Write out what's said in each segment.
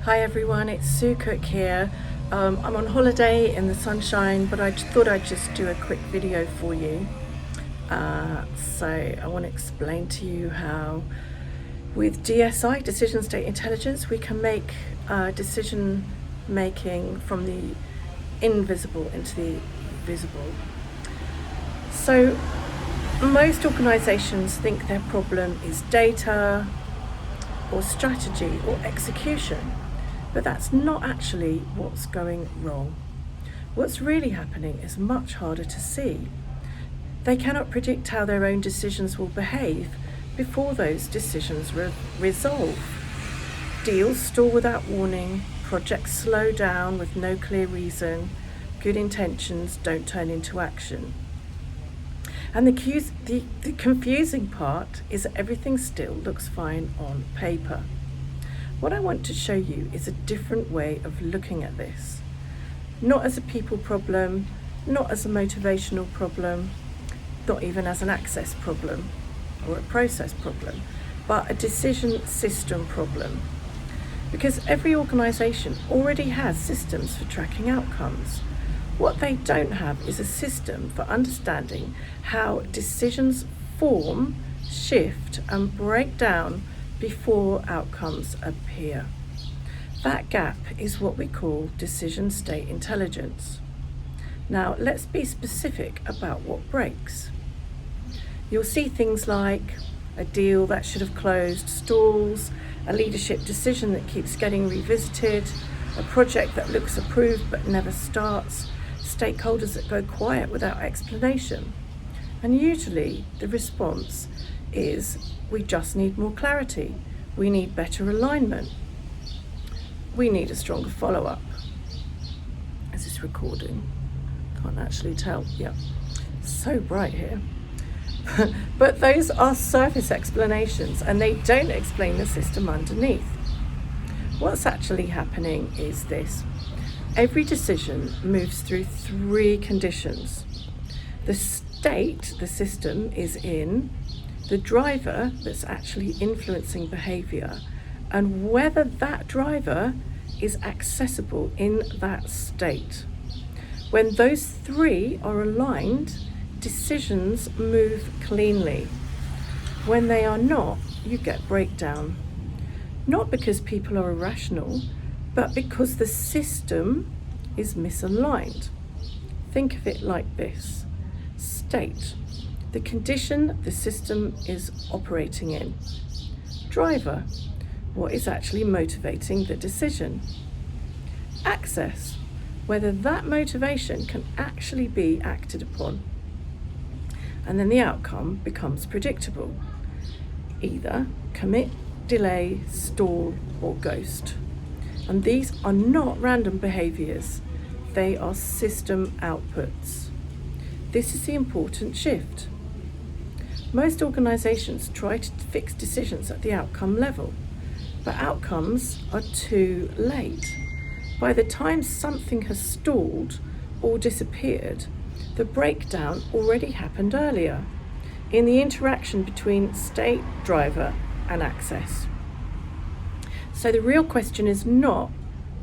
Hi everyone, it's Sue Cook here. I'm on holiday in the sunshine, but I thought I'd just do a quick video for you. So I want to explain to you how with DSI, Decision State Intelligence, we can make decision making from the invisible into the visible. So most organisations think their problem is data or strategy or execution. But that's not actually what's going wrong. What's really happening is much harder to see. They cannot predict how their own decisions will behave before those decisions resolve. Deals stall without warning, projects slow down with no clear reason, good intentions don't turn into action. And the confusing part is that everything still looks fine on paper. What I want to show you is a different way of looking at this. Not as a people problem, not as a motivational problem, not even as an access problem or a process problem, but a decision system problem. Because every organisation already has systems for tracking outcomes. What they don't have is a system for understanding how decisions form, shift, and break down before outcomes appear. That gap is what we call decision state intelligence. Now, let's be specific about what breaks. You'll see things like a deal that should have closed stalls, a leadership decision that keeps getting revisited, a project that looks approved but never starts, stakeholders that go quiet without explanation. And usually the response is, we just need more clarity. We need better alignment. We need a stronger follow-up. Is this recording? Can't actually tell. Yeah, so bright here. But those are surface explanations and they don't explain the system underneath. What's actually happening is this. Every decision moves through three conditions. The state the system is in, the driver that's actually influencing behaviour, and whether that driver is accessible in that state. When those three are aligned, decisions move cleanly. When they are not, you get breakdown. Not because people are irrational, but because the system is misaligned. Think of it like this. State, the condition the system is operating in. Driver, what is actually motivating the decision. Access, whether that motivation can actually be acted upon. And then the outcome becomes predictable. Either commit, delay, stall, or ghost. And these are not random behaviours, they are system outputs. This is the important shift. Most organisations try to fix decisions at the outcome level, but outcomes are too late. By the time something has stalled or disappeared, the breakdown already happened earlier in the interaction between state, driver, and access. So the real question is not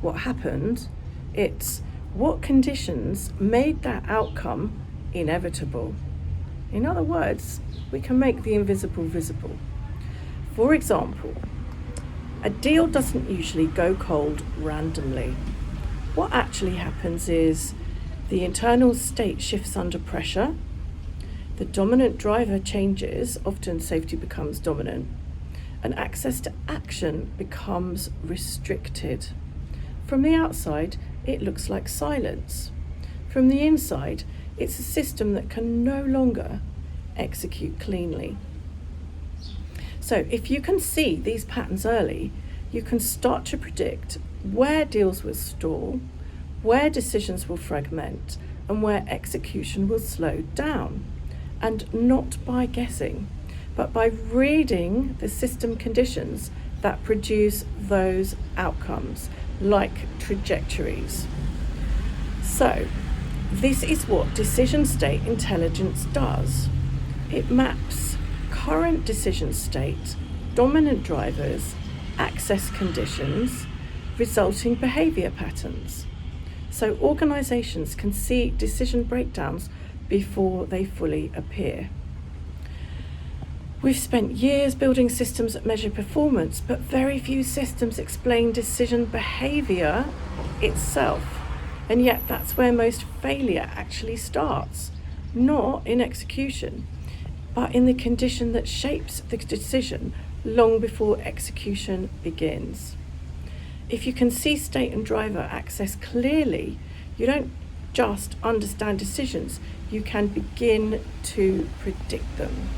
what happened, it's what conditions made that outcome inevitable. In other words, we can make the invisible visible. For example, a deal doesn't usually go cold randomly. What actually happens is the internal state shifts under pressure, the dominant driver changes, often safety becomes dominant, and access to action becomes restricted. From the outside, it looks like silence. From the inside, it's a system that can no longer execute cleanly. So if you can see these patterns early, you can start to predict where deals will stall, where decisions will fragment, and where execution will slow down. And not by guessing, but by reading the system conditions that produce those outcomes, like trajectories. So, this is what decision state intelligence does. It maps current decision state, dominant drivers, access conditions, resulting behaviour patterns. So organisations can see decision breakdowns before they fully appear. We've spent years building systems that measure performance, but very few systems explain decision behaviour itself. And yet that's where most failure actually starts, not in execution, but in the condition that shapes the decision long before execution begins. If you can see state and driver access clearly, you don't just understand decisions, you can begin to predict them.